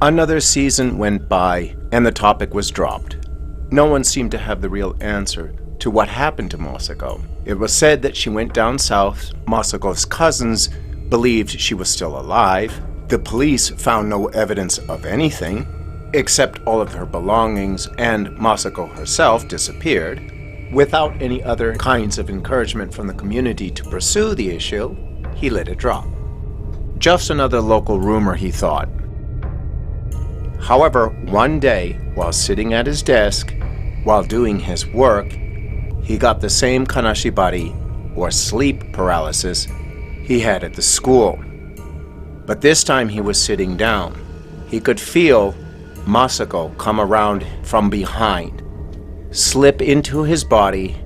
Another season went by and the topic was dropped. No one seemed to have the real answer to what happened to Masako. It was said that she went down south. Masako's cousins believed she was still alive. The police found no evidence of anything, except all of her belongings, and Masako herself disappeared. Without any other kinds of encouragement from the community to pursue the issue, he let it drop. Just another local rumor, he thought. However, one day, while sitting at his desk, while doing his work, he got the same kanashibari, or sleep paralysis, he had at the school. But this time he was sitting down. He could feel Masako come around from behind, slip into his body,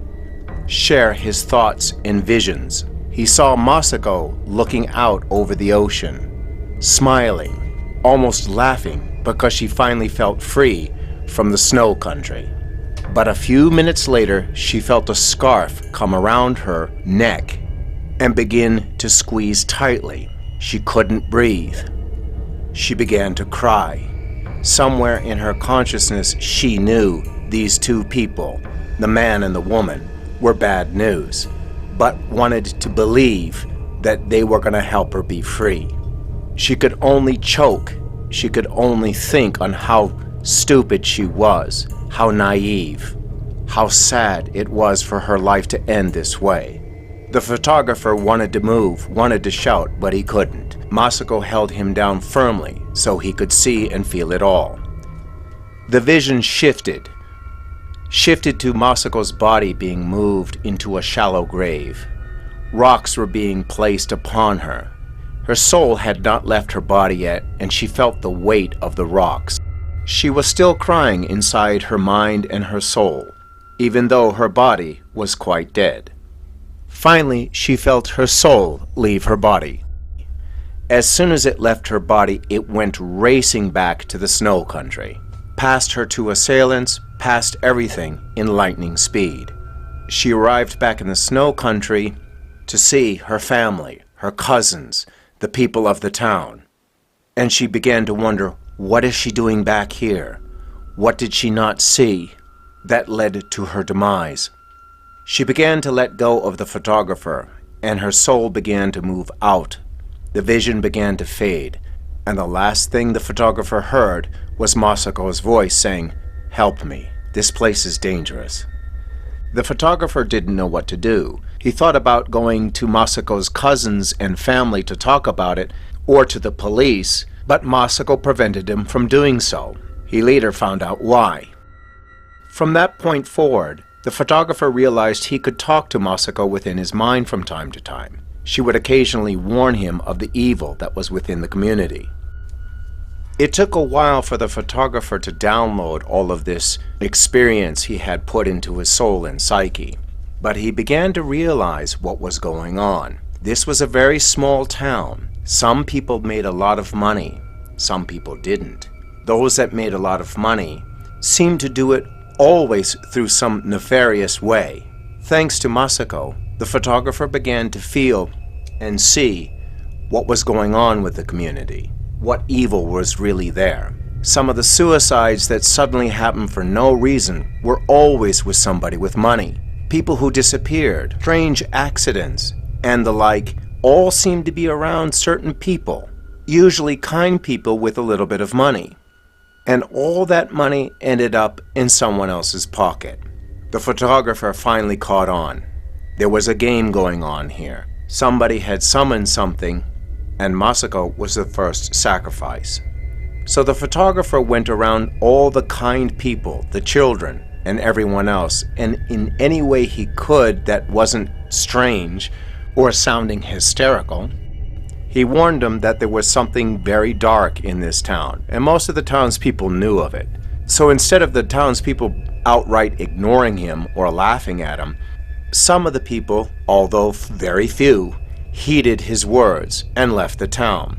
share his thoughts and visions. He saw Masako looking out over the ocean, smiling, almost laughing, because she finally felt free from the snow country. But a few minutes later, she felt a scarf come around her neck and begin to squeeze tightly. She couldn't breathe. She began to cry. Somewhere in her consciousness, she knew these two people, the man and the woman, were bad news, but wanted to believe that they were going to help her be free. She could only choke. She could only think on how stupid she was, how naive, how sad it was for her life to end this way. The photographer wanted to move, wanted to shout, but he couldn't. Masako held him down firmly so he could see and feel it all. The vision shifted to Masako's body being moved into a shallow grave. Rocks were being placed upon her. Her soul had not left her body yet, and she felt the weight of the rocks. She was still crying inside her mind and her soul, even though her body was quite dead. Finally, she felt her soul leave her body. As soon as it left her body, it went racing back to the snow country, past her two assailants, past everything in lightning speed. She arrived back in the snow country to see her family, her cousins, the people of the town. And she began to wonder, what is she doing back here? What did she not see that led to her demise? She began to let go of the photographer, and her soul began to move out. The vision began to fade, and the last thing the photographer heard was Masako's voice saying, "Help me, this place is dangerous." The photographer didn't know what to do. He thought about going to Masako's cousins and family to talk about it, or to the police, but Masako prevented him from doing so. He later found out why. From that point forward, the photographer realized he could talk to Masako within his mind from time to time. She would occasionally warn him of the evil that was within the community. It took a while for the photographer to download all of this experience he had put into his soul and psyche, but he began to realize what was going on. This was a very small town. Some people made a lot of money. Some people didn't. Those that made a lot of money seemed to do it always through some nefarious way. Thanks to Masako, the photographer began to feel and see what was going on with the community, what evil was really there. Some of the suicides that suddenly happened for no reason were always with somebody with money. People who disappeared, strange accidents, and the like all seemed to be around certain people, usually kind people with a little bit of money. And all that money ended up in someone else's pocket. The photographer finally caught on. There was a game going on here. Somebody had summoned something, and Masako was the first sacrifice. So the photographer went around all the kind people, the children, and everyone else, and in any way he could that wasn't strange or sounding hysterical, he warned them that there was something very dark in this town, and most of the townspeople knew of it. So instead of the townspeople outright ignoring him or laughing at him, some of the people, although very few, heeded his words and left the town.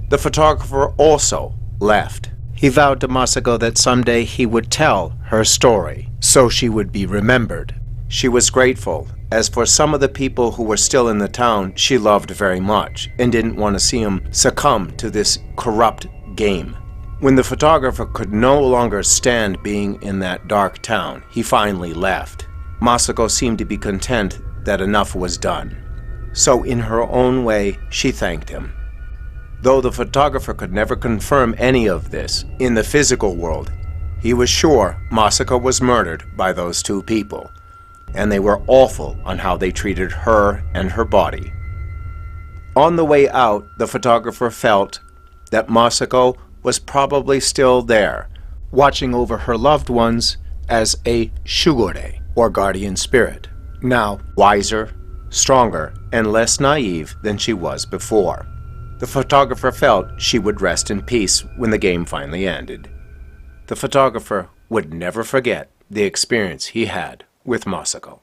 The photographer also left. He vowed to Masako that someday he would tell her story, so she would be remembered. She was grateful, as for some of the people who were still in the town she loved very much, and didn't want to see him succumb to this corrupt game. When the photographer could no longer stand being in that dark town, he finally left. Masako seemed to be content that enough was done. So in her own way, she thanked him. Though the photographer could never confirm any of this in the physical world, he was sure Masako was murdered by those two people, and they were awful on how they treated her and her body. On the way out, the photographer felt that Masako was probably still there, watching over her loved ones as a shugore, or guardian spirit, now wiser, stronger, and less naive than she was before. The photographer felt she would rest in peace when the game finally ended. The photographer would never forget the experience he had with Masako.